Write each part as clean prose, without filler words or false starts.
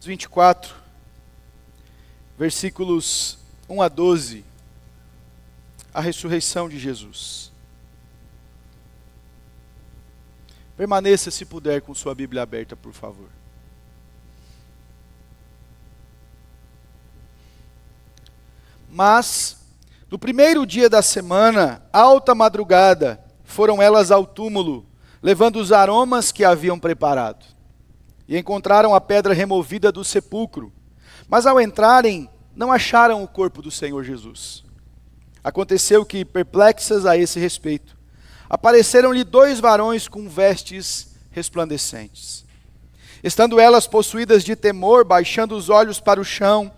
24, versículos 1 a 12, a ressurreição de Jesus. Permaneça, se puder, com sua Bíblia aberta, por favor. Mas, no primeiro dia da semana, alta madrugada, foram elas ao túmulo, levando os aromas que haviam preparado. E encontraram a pedra removida do sepulcro. Mas ao entrarem, não acharam o corpo do Senhor Jesus. Aconteceu que, perplexas a esse respeito, apareceram-lhe 2 varões com vestes resplandecentes. Estando elas possuídas de temor, baixando os olhos para o chão,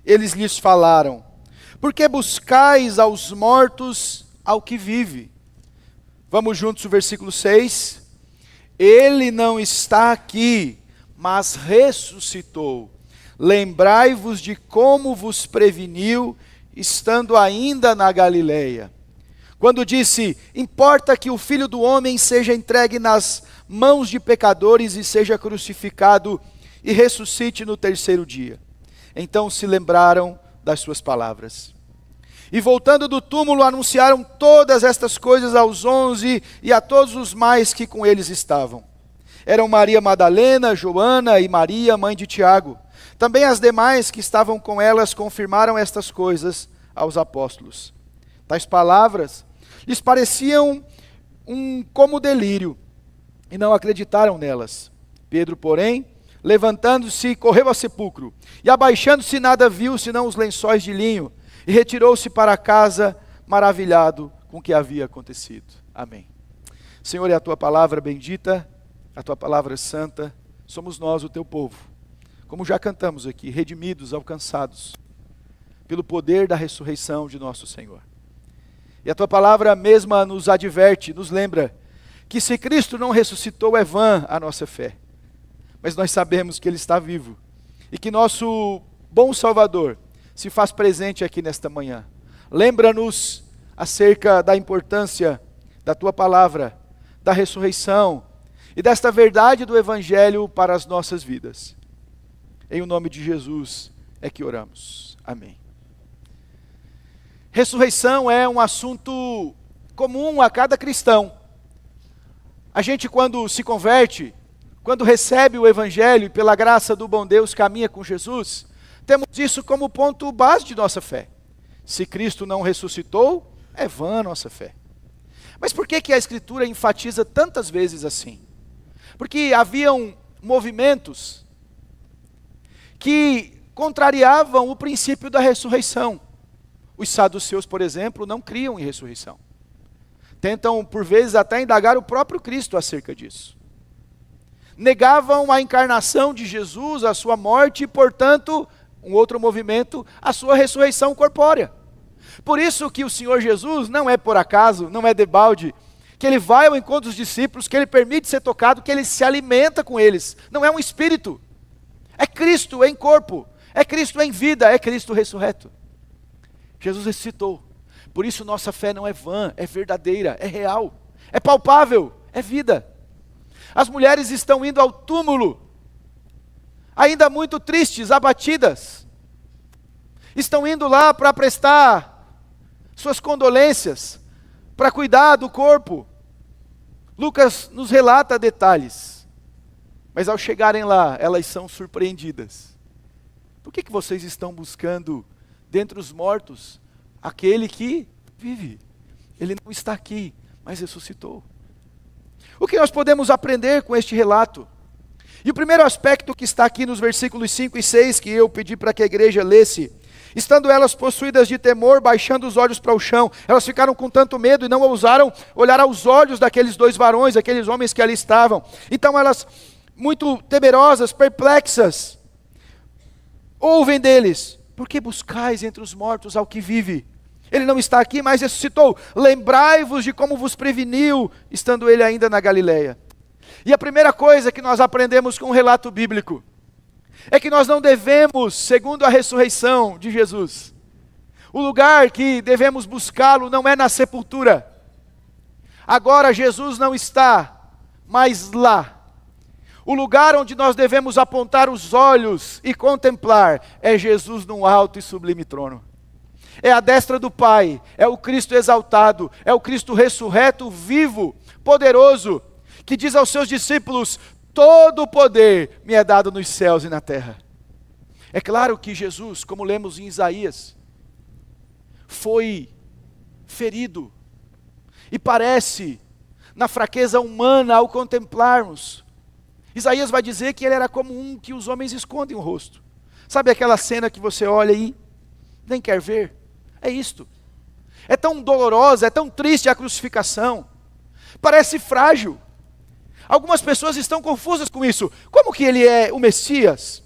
eles lhes falaram: por que buscais aos mortos ao que vive? Vamos juntos o versículo 6. Ele não está aqui, mas ressuscitou. Lembrai-vos de como vos preveniu, estando ainda na Galileia. Quando disse: importa que o Filho do Homem seja entregue nas mãos de pecadores e seja crucificado e ressuscite no 3º dia. Então se lembraram das suas palavras. E voltando do túmulo, anunciaram todas estas coisas aos 11 e a todos os mais que com eles estavam. Eram Maria Madalena, Joana e Maria, mãe de Tiago. Também as demais que estavam com elas confirmaram estas coisas aos apóstolos. Tais palavras lhes pareciam como delírio, e não acreditaram nelas. Pedro, porém, levantando-se, correu ao sepulcro, e abaixando-se nada viu, senão os lençóis de linho, e retirou-se para casa, maravilhado com o que havia acontecido. Amém. Senhor, é a tua palavra bendita, a tua palavra santa, somos nós, o teu povo, como já cantamos aqui, redimidos, alcançados, pelo poder da ressurreição de nosso Senhor. E a tua palavra mesma nos adverte, nos lembra, que se Cristo não ressuscitou, é vã a nossa fé. Mas nós sabemos que Ele está vivo, e que nosso bom Salvador se faz presente aqui nesta manhã. Lembra-nos acerca da importância da tua palavra, da ressurreição e desta verdade do Evangelho para as nossas vidas. Em o nome de Jesus é que oramos. Amém. Ressurreição é um assunto comum a cada cristão. A gente, quando se converte, quando recebe o Evangelho e pela graça do bom Deus caminha com Jesus, temos isso como ponto base de nossa fé. Se Cristo não ressuscitou, é vã a nossa fé. Mas por que a Escritura enfatiza tantas vezes assim? Porque haviam movimentos que contrariavam o princípio da ressurreição. Os saduceus, por exemplo, não criam em ressurreição. Tentam, por vezes, até indagar o próprio Cristo acerca disso. Negavam a encarnação de Jesus, a sua morte e, portanto, um outro movimento, a sua ressurreição corpórea. Por isso que o Senhor Jesus não é por acaso, não é debalde, que Ele vai ao encontro dos discípulos, que Ele permite ser tocado, que Ele se alimenta com eles. Não é um espírito, é Cristo em corpo, é Cristo em vida, é Cristo ressurreto. Jesus ressuscitou, por isso nossa fé não é vã, é verdadeira, é real, é palpável, é vida. As mulheres estão indo ao túmulo, ainda muito tristes, abatidas. Estão indo lá para prestar suas condolências, para cuidar do corpo. Lucas nos relata detalhes. Mas ao chegarem lá, elas são surpreendidas. Por que vocês estão buscando, dentre os mortos, aquele que vive? Ele não está aqui, mas ressuscitou. O que nós podemos aprender com este relato? E o primeiro aspecto que está aqui nos versículos 5 e 6, que eu pedi para que a igreja lesse: estando elas possuídas de temor, baixando os olhos para o chão, elas ficaram com tanto medo e não ousaram olhar aos olhos daqueles 2 varões, aqueles homens que ali estavam. Então elas, muito temerosas, perplexas, ouvem deles: por que buscais entre os mortos ao que vive? Ele não está aqui, mas ressuscitou. Lembrai-vos de como vos preveniu, estando ele ainda na Galileia. E a primeira coisa que nós aprendemos com o relato bíblico é que nós não devemos, segundo a ressurreição de Jesus, o lugar que devemos buscá-lo não é na sepultura. Agora Jesus não está mais lá. O lugar onde nós devemos apontar os olhos e contemplar é Jesus num alto e sublime trono. É a destra do Pai, é o Cristo exaltado, é o Cristo ressurreto, vivo, poderoso, que diz aos seus discípulos: todo o poder me é dado nos céus e na terra. É claro que Jesus, como lemos em Isaías, foi ferido, e parece, na fraqueza humana ao contemplarmos, Isaías vai dizer que ele era como um que os homens escondem o rosto. Sabe aquela cena que você olha e nem quer ver? É isto. É tão dolorosa, é tão triste a crucificação. Parece frágil. Algumas pessoas estão confusas com isso. Como que ele é o Messias?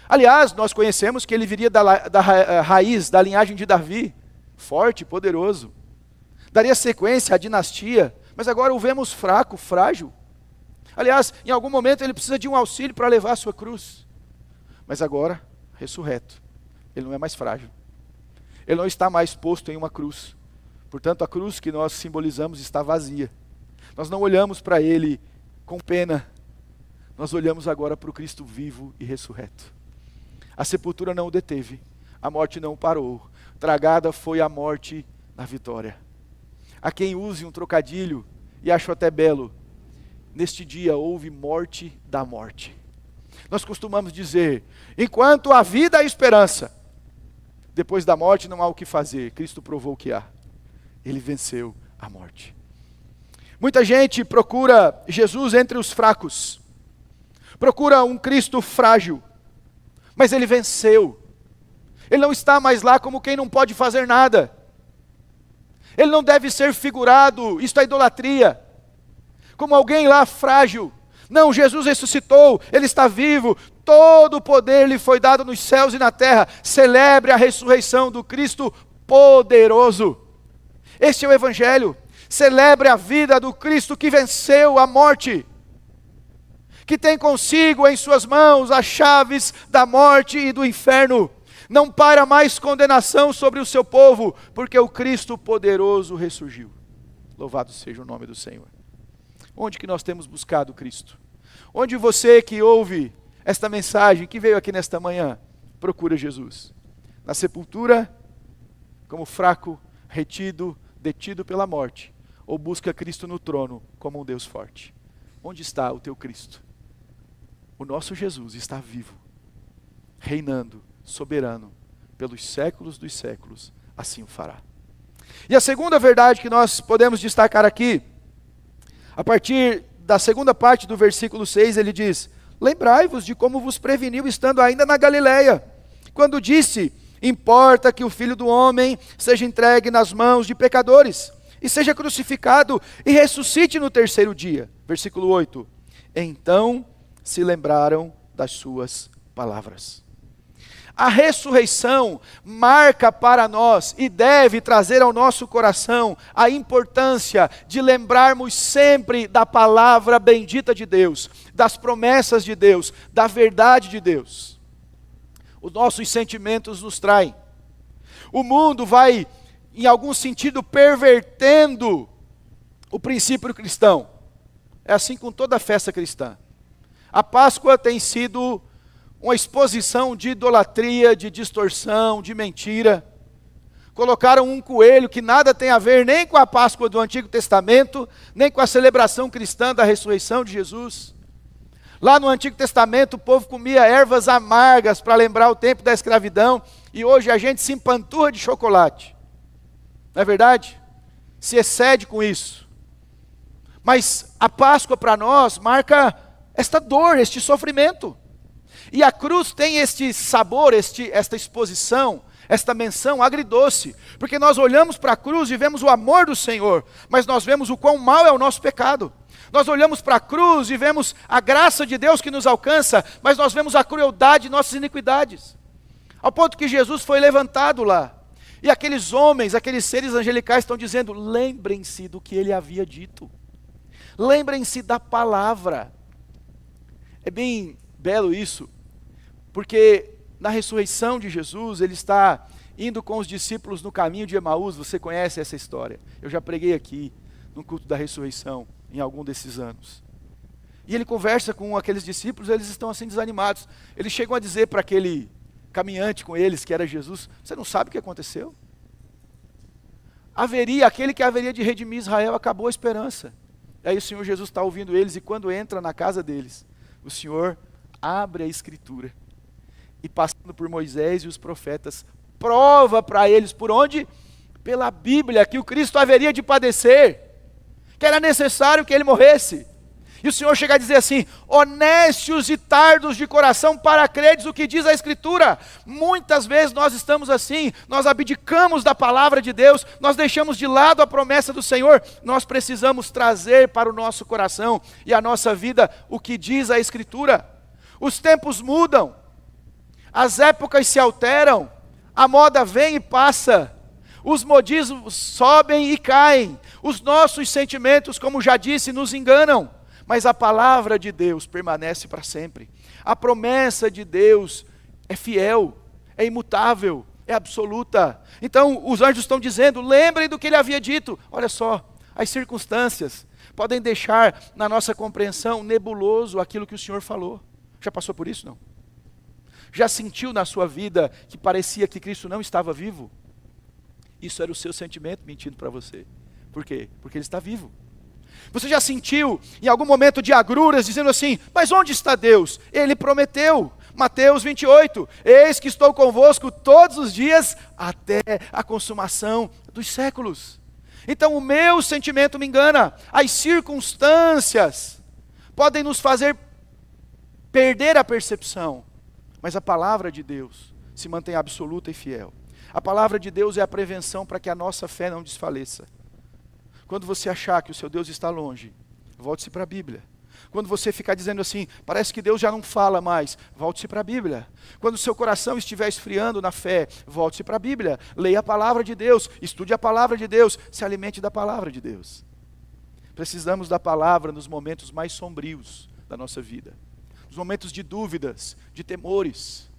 Aliás, nós conhecemos que ele viria da raiz, da linhagem de Davi. Forte, poderoso. Daria sequência à dinastia. Mas agora o vemos fraco, frágil. Aliás, em algum momento ele precisa de um auxílio para levar a sua cruz. Mas agora, ressurreto. Ele não é mais frágil. Ele não está mais posto em uma cruz. Portanto, a cruz que nós simbolizamos está vazia. Nós não olhamos para ele com pena. Nós olhamos agora para o Cristo vivo e ressurreto. A sepultura não o deteve. A morte não o parou. Tragada foi a morte na vitória. A quem use um trocadilho, e acho até belo, neste dia houve morte da morte. Nós costumamos dizer: enquanto há vida há esperança. Depois da morte não há o que fazer. Cristo provou que há. Ele venceu a morte. Muita gente procura Jesus entre os fracos. Procura um Cristo frágil. Mas ele venceu. Ele não está mais lá como quem não pode fazer nada. Ele não deve ser figurado, isto é idolatria, como alguém lá frágil. Não, Jesus ressuscitou, Ele está vivo, todo o poder lhe foi dado nos céus e na terra. Celebre a ressurreição do Cristo poderoso. Este é o Evangelho. Celebre a vida do Cristo que venceu a morte, que tem consigo em suas mãos as chaves da morte e do inferno. Não paira mais condenação sobre o seu povo, porque o Cristo poderoso ressurgiu. Louvado seja o nome do Senhor. Onde que nós temos buscado Cristo? Onde você que ouve esta mensagem, que veio aqui nesta manhã, procura Jesus? Na sepultura, como fraco, retido, detido pela morte, ou busca Cristo no trono, como um Deus forte? Onde está o teu Cristo? O nosso Jesus está vivo, reinando, soberano, pelos séculos dos séculos, assim o fará. E a segunda verdade que nós podemos destacar aqui, a partir da segunda parte do versículo 6, ele diz: lembrai-vos de como vos preveniu estando ainda na Galileia, quando disse: importa que o Filho do Homem seja entregue nas mãos de pecadores, e seja crucificado, e ressuscite no terceiro dia. Versículo 8, então se lembraram das suas palavras. A ressurreição marca para nós e deve trazer ao nosso coração a importância de lembrarmos sempre da palavra bendita de Deus, das promessas de Deus, da verdade de Deus. Os nossos sentimentos nos traem. O mundo vai, em algum sentido, pervertendo o princípio cristão. É assim com toda a festa cristã. A Páscoa tem sido uma exposição de idolatria, de distorção, de mentira. Colocaram um coelho que nada tem a ver nem com a Páscoa do Antigo Testamento, nem com a celebração cristã da ressurreição de Jesus. Lá no Antigo Testamento o povo comia ervas amargas para lembrar o tempo da escravidão, e hoje a gente se empanturra de chocolate. Não é verdade? Se excede com isso. Mas a Páscoa para nós marca esta dor, este sofrimento. E a cruz tem este sabor, esta exposição, esta menção agridoce, porque nós olhamos para a cruz e vemos o amor do Senhor, mas nós vemos o quão mau é o nosso pecado. Nós olhamos para a cruz e vemos a graça de Deus que nos alcança, mas nós vemos a crueldade de nossas iniquidades. Ao ponto que Jesus foi levantado lá, e aqueles homens, aqueles seres angelicais estão dizendo: lembrem-se do que ele havia dito, lembrem-se da palavra. É bem belo isso, porque na ressurreição de Jesus, ele está indo com os discípulos no caminho de Emaús. Você conhece essa história, eu já preguei aqui no culto da ressurreição, em algum desses anos. E ele conversa com aqueles discípulos, eles estão assim desanimados. Eles chegam a dizer para aquele caminhante com eles, que era Jesus: você não sabe o que aconteceu? Aquele que haveria de redimir Israel, acabou a esperança. Aí o Senhor Jesus está ouvindo eles, e quando entra na casa deles, o Senhor abre a Escritura, e passando por Moisés e os profetas, prova para eles, por onde? Pela Bíblia, que o Cristo haveria de padecer, que era necessário que ele morresse. E o Senhor chega a dizer assim: honestos e tardos de coração para credes o que diz a Escritura. Muitas vezes nós estamos assim, nós abdicamos da palavra de Deus, nós deixamos de lado a promessa do Senhor. Nós precisamos trazer para o nosso coração e a nossa vida o que diz a Escritura. Os tempos mudam, as épocas se alteram, a moda vem e passa, os modismos sobem e caem, os nossos sentimentos, como já disse, nos enganam. Mas a palavra de Deus permanece para sempre. A promessa de Deus é fiel, é imutável, é absoluta. Então os anjos estão dizendo: lembrem do que ele havia dito. Olha só, as circunstâncias podem deixar na nossa compreensão nebuloso aquilo que o Senhor falou. Já passou por isso, não? Já sentiu na sua vida que parecia que Cristo não estava vivo? Isso era o seu sentimento mentindo para você. Por quê? Porque ele está vivo. Você já sentiu em algum momento de agruras, dizendo assim: mas onde está Deus? Ele prometeu, Mateus 28, eis que estou convosco todos os dias, até a consumação dos séculos. Então o meu sentimento me engana, as circunstâncias podem nos fazer perder a percepção, mas a palavra de Deus se mantém absoluta e fiel. A palavra de Deus é a prevenção para que a nossa fé não desfaleça. Quando você achar que o seu Deus está longe, volte-se para a Bíblia. Quando você ficar dizendo assim: parece que Deus já não fala mais, volte-se para a Bíblia. Quando o seu coração estiver esfriando na fé, volte-se para a Bíblia. Leia a palavra de Deus, estude a palavra de Deus, se alimente da palavra de Deus. Precisamos da palavra nos momentos mais sombrios da nossa vida, nos momentos de dúvidas, de temores.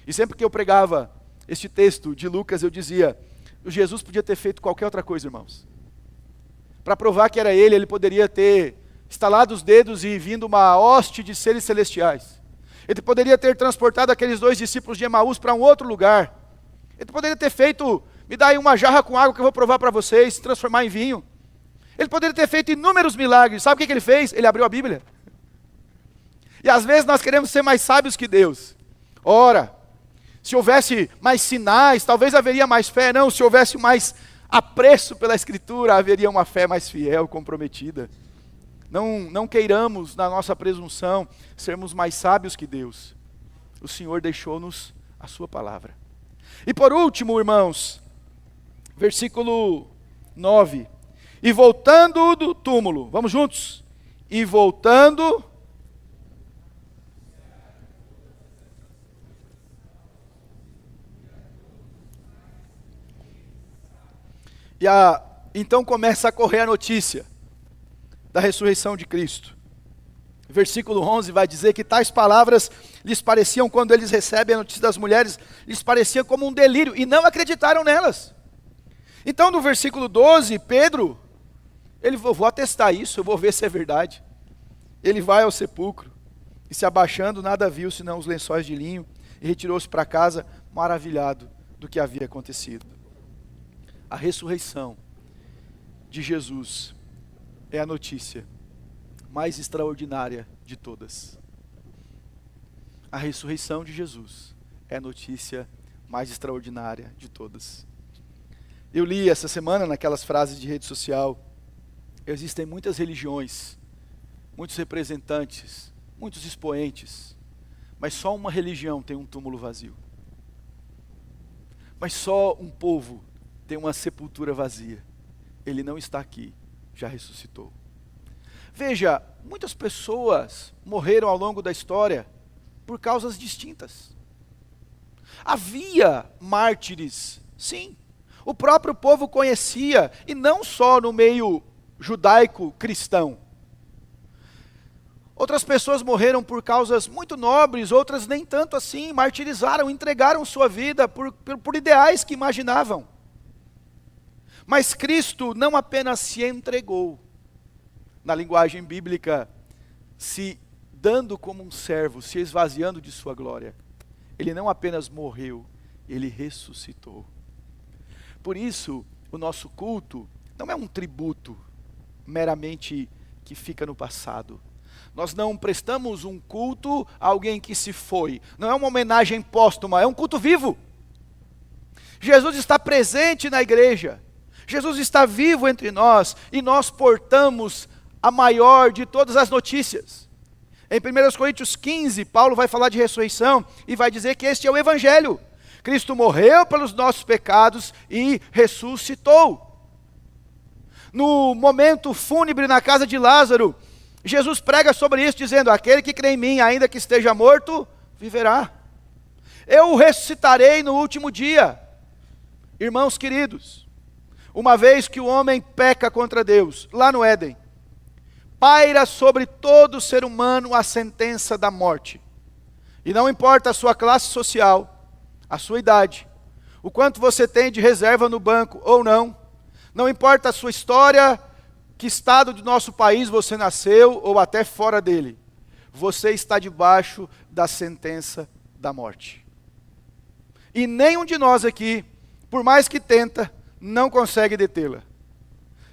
E sempre que eu pregava este texto de Lucas, eu dizia: Jesus podia ter feito qualquer outra coisa, irmãos. Para provar que era ele poderia ter estalado os dedos e vindo uma hoste de seres celestiais. Ele poderia ter transportado aqueles 2 discípulos de Emaús para um outro lugar. Ele poderia ter feito: me dá aí uma jarra com água que eu vou provar para vocês, transformar em vinho. Ele poderia ter feito inúmeros milagres. Sabe o que ele fez? Ele abriu a Bíblia. E às vezes nós queremos ser mais sábios que Deus. Ora, se houvesse mais sinais, talvez haveria mais fé. Não, se houvesse mais apreço pela Escritura, haveria uma fé mais fiel, comprometida. Não queiramos, na nossa presunção, sermos mais sábios que Deus. O Senhor deixou-nos a sua palavra. E por último, irmãos, versículo 9. E voltando do túmulo, vamos juntos? E voltando... Então começa a correr a notícia da ressurreição de Cristo. Versículo 11 vai dizer que tais palavras lhes pareciam, quando eles recebem a notícia das mulheres, lhes parecia como um delírio, e não acreditaram nelas. Então no versículo 12, Pedro, vou atestar isso, eu vou ver se é verdade. Ele vai ao sepulcro, e se abaixando, nada viu senão os lençóis de linho, e retirou-se para casa, maravilhado do que havia acontecido. A ressurreição de Jesus é a notícia mais extraordinária de todas. A ressurreição de Jesus é a notícia mais extraordinária de todas. Eu li essa semana naquelas frases de rede social: existem muitas religiões, muitos representantes, muitos expoentes, mas só uma religião tem um túmulo vazio. Mas só um povo tem uma sepultura vazia. Ele não está aqui, já ressuscitou. Veja, muitas pessoas morreram ao longo da história por causas distintas. Havia mártires, sim. O próprio povo conhecia, e não só no meio judaico-cristão. Outras pessoas morreram por causas muito nobres, outras nem tanto assim, martirizaram, entregaram sua vida por ideais que imaginavam. Mas Cristo não apenas se entregou, na linguagem bíblica, se dando como um servo, se esvaziando de sua glória. Ele não apenas morreu, ele ressuscitou. Por isso, o nosso culto não é um tributo meramente que fica no passado. Nós não prestamos um culto a alguém que se foi. Não é uma homenagem póstuma, é um culto vivo. Jesus está presente na igreja. Jesus está vivo entre nós e nós portamos a maior de todas as notícias. Em 1 Coríntios 15, Paulo vai falar de ressurreição e vai dizer que este é o Evangelho. Cristo morreu pelos nossos pecados e ressuscitou. No momento fúnebre na casa de Lázaro, Jesus prega sobre isso, dizendo: aquele que crê em mim, ainda que esteja morto, viverá. Eu o ressuscitarei no último dia. Irmãos queridos, uma vez que o homem peca contra Deus, lá no Éden, paira sobre todo ser humano a sentença da morte. E não importa a sua classe social, a sua idade, o quanto você tem de reserva no banco ou não, não importa a sua história, que estado do nosso país você nasceu ou até fora dele, você está debaixo da sentença da morte. E nenhum de nós aqui, por mais que tenta, não consegue detê-la.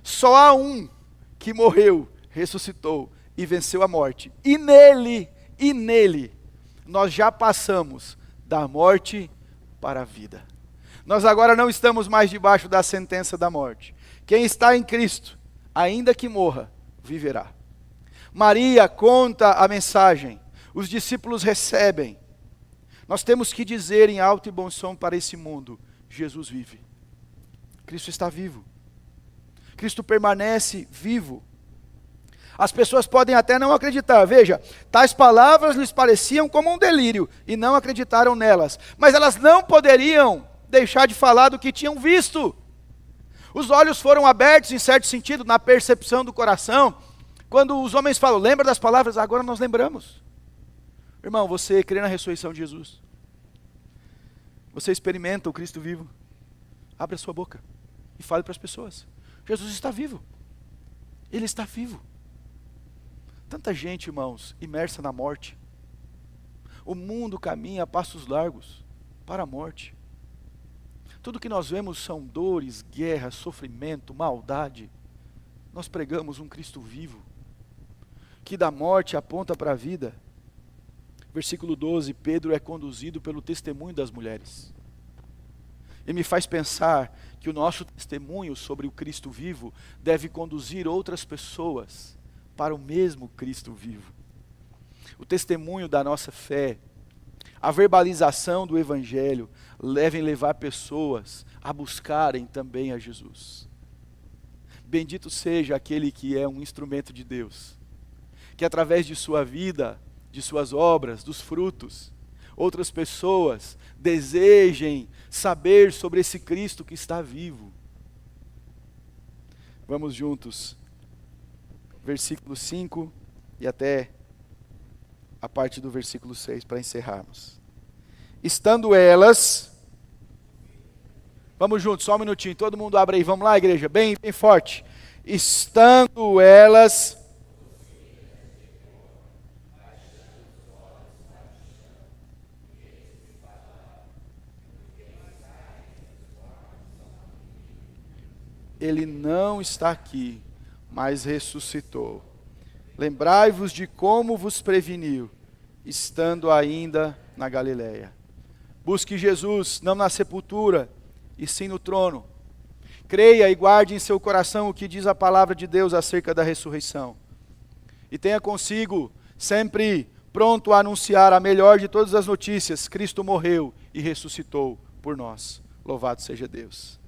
Só há um que morreu, ressuscitou e venceu a morte. E nele, nós já passamos da morte para a vida. Nós agora não estamos mais debaixo da sentença da morte. Quem está em Cristo, ainda que morra, viverá. Maria conta a mensagem, os discípulos recebem. Nós temos que dizer em alto e bom som para esse mundo: Jesus vive. Cristo está vivo. Cristo permanece vivo. As pessoas podem até não acreditar. Veja, tais palavras lhes pareciam como um delírio e não acreditaram nelas. Mas elas não poderiam deixar de falar do que tinham visto. Os olhos foram abertos, em certo sentido, na percepção do coração. Quando os homens falam: lembra das palavras? Agora nós lembramos. Irmão, você crê na ressurreição de Jesus? Você experimenta o Cristo vivo? Abre a sua boca e fale para as pessoas: Jesus está vivo. Ele está vivo. Tanta gente, irmãos, imersa na morte. O mundo caminha a passos largos para a morte. Tudo que nós vemos são dores, guerra, sofrimento, maldade. Nós pregamos um Cristo vivo, que da morte aponta para a vida. Versículo 12, Pedro é conduzido pelo testemunho das mulheres. E me faz pensar que o nosso testemunho sobre o Cristo vivo deve conduzir outras pessoas para o mesmo Cristo vivo. O testemunho da nossa fé, a verbalização do Evangelho, devem levar pessoas a buscarem também a Jesus. Bendito seja aquele que é um instrumento de Deus, que através de sua vida, de suas obras, dos frutos, outras pessoas desejem saber sobre esse Cristo que está vivo. Vamos juntos, versículo 5 e até a parte do versículo 6 para encerrarmos. Estando elas, vamos juntos, só um minutinho, todo mundo abre aí, vamos lá, igreja, bem, bem forte. Estando elas, ele não está aqui, mas ressuscitou. Lembrai-vos de como vos preveniu, estando ainda na Galileia. Busque Jesus, não na sepultura, e sim no trono. Creia e guarde em seu coração o que diz a palavra de Deus acerca da ressurreição. E tenha consigo, sempre pronto a anunciar a melhor de todas as notícias: Cristo morreu e ressuscitou por nós. Louvado seja Deus.